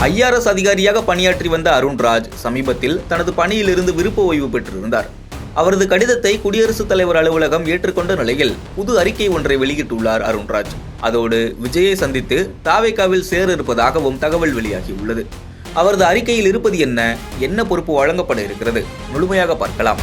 IRS அதிகாரியாக பணியாற்றி வந்த அருண்ராஜ் சமீபத்தில் தனது பணியிலிருந்து விருப்ப ஓய்வு பெற்றிருந்தார். அவரது கடிதத்தை குடியரசுத் தலைவர் அலுவலகம் ஏற்றுக்கொண்ட நிலையில் புது அறிக்கை ஒன்றை வெளியிட்டுள்ளார் அருண்ராஜ். அதோடு விஜயை சந்தித்து தாவேகாவில் சேர இருப்பதாகவும் தகவல் வெளியாகியுள்ளது. அவரது அறிக்கையில் இருப்பது என்ன பொறுப்பு வழங்கப்பட இருக்கிறது, முழுமையாக பார்க்கலாம்.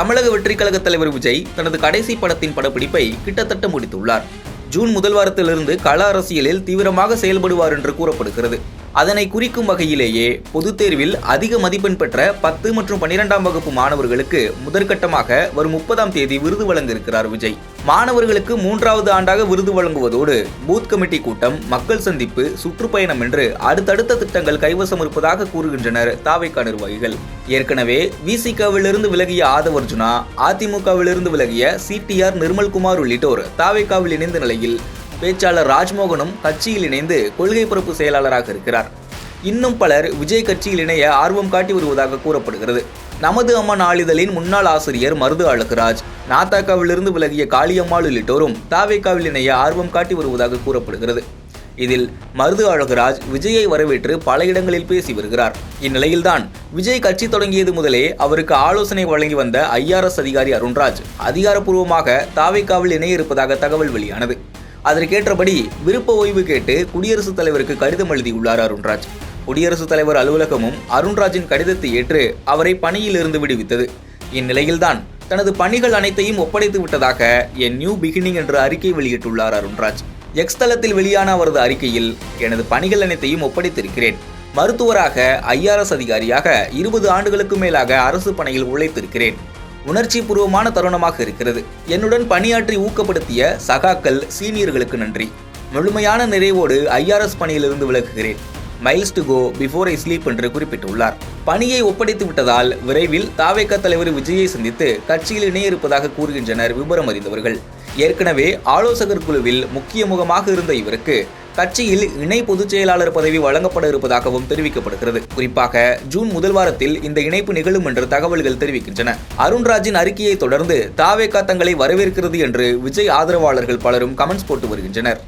தமிழக வெற்றிக் கழக தலைவர் விஜய் தனது கடைசி படத்தின் படப்பிடிப்பை கிட்டத்தட்ட முடித்துள்ளார். ஜூன் முதல் வாரத்திலிருந்து கள அரசியலில் தீவிரமாக செயல்படுவார் என்று கூறப்படுகிறது. அதனை குறிக்கும் வகையிலேயே பொதுத் தேர்வில் அதிக மதிப்பெண் பெற்ற 10 மற்றும் 12ஆம் வகுப்பு மாணவர்களுக்கு முதற்கட்டமாக வரும் 30ஆம் தேதி விருது வழங்க இருக்கிறார் விஜய். மாணவர்களுக்கு 3வது ஆண்டாக விருது வழங்குவதோடு பூத் கமிட்டி கூட்டம், மக்கள் சந்திப்பு, சுற்றுப்பயணம் என்று அடுத்தடுத்த திட்டங்கள் கைவசம் இருப்பதாக கூறுகின்றனர் தாவேகா நிர்வாகிகள். ஏற்கனவே விசிகாவிலிருந்து விலகிய ஆதவர்ஜுனா, அதிமுகவிலிருந்து விலகிய சிடிஆர் நிர்மல்குமார் உள்ளிட்டோர் தாவேகாவில் இணைந்த நிலையில் பேச்சாளர் ராஜ்மோகனும் கட்சியில் இணைந்து கொள்கை பரப்பு செயலாளராக இருக்கிறார். இன்னும் பலர் விஜய் கட்சியில் இணைய ஆர்வம் காட்டி வருவதாக கூறப்படுகிறது. நமது அம்மா நாளிதழின் முன்னாள் ஆசிரியர் மருது அழகுராஜ், நாதகாவிலிருந்து விலகிய காளியம்மாள் உள்ளிட்டோரும் தாவேகாவில் இணைய ஆர்வம் காட்டி வருவதாக கூறப்படுகிறது. இதில் மருது அழகுராஜ் விஜயை வரவேற்று பல இடங்களில் பேசி வருகிறார். இந்நிலையில்தான் விஜய் கட்சி தொடங்கியது முதலே அவருக்கு ஆலோசனை வழங்கி வந்த ஐஆர்எஸ் அதிகாரி அருண்ராஜ் அதிகாரப்பூர்வமாக தாவேகாவில் இணைய இருப்பதாக தகவல் வெளியானது. அதற்கேற்றபடி விருப்ப ஓய்வு கேட்டு குடியரசுத் தலைவருக்கு கடிதம் எழுதியுள்ளார் அருண்ராஜ். குடியரசுத் தலைவர் அலுவலகமும் அருண்ராஜின் கடிதத்தை ஏற்று அவரை பணியிலிருந்து விடுவித்தது. இந்நிலையில்தான் தனது பணிகள் அனைத்தையும் ஒப்படைத்து விட்டதாக எ நியூ பிகினிங் என்ற அறிக்கை வெளியிட்டுள்ளார் அருண்ராஜ். எக்ஸ் தளத்தில் வெளியான அவரது அறிக்கையில், எனது பணிகள் அனைத்தையும் ஒப்படைத்திருக்கிறேன். மருத்துவராக, ஐஆர்எஸ் அதிகாரியாக 20 ஆண்டுகளுக்கு மேலாக அரசு பணியில் உழைத்திருக்கிறேன். உணர்ச்சி பூர்வமான தருணமாக இருக்கிறது. என்னுடன் பணியாற்றி ஊக்கப்படுத்திய சகாக்கள், சீனியர்களுக்கு நன்றி. முழுமையான நிறைவோடு ஐஆர்எஸ் பணியிலிருந்து விலகுகிறேன். Miles to go before I sleep என்று குறிப்பிட்டுள்ளார். பணியை ஒப்படைத்து விட்டதால் விரைவில் தாவேகா தலைவர் விஜயை சந்தித்து கட்சியில் இணைய இருப்பதாக கூறுகின்றனர் விவரம் அறிந்தவர்கள். ஏற்கனவே ஆலோசகர் குழுவில் முக்கிய முகமாக இருந்த இவருக்கு கட்சியில் இணை பொதுச் செயலாளர் பதவி வழங்கப்பட இருப்பதாகவும் தெரிவிக்கப்படுகிறது. குறிப்பாக ஜூன் முதல் வாரத்தில் இந்த இணைப்பு நிகழும் என்று தகவல்கள் தெரிவிக்கின்றன. அருண்ராஜின் அறிக்கையை தொடர்ந்து தாவேகா தங்களை வரவேற்கிறது என்று விஜய் ஆதரவாளர்கள் பலரும் கமெண்ட்ஸ் போட்டு வருகின்றனர்.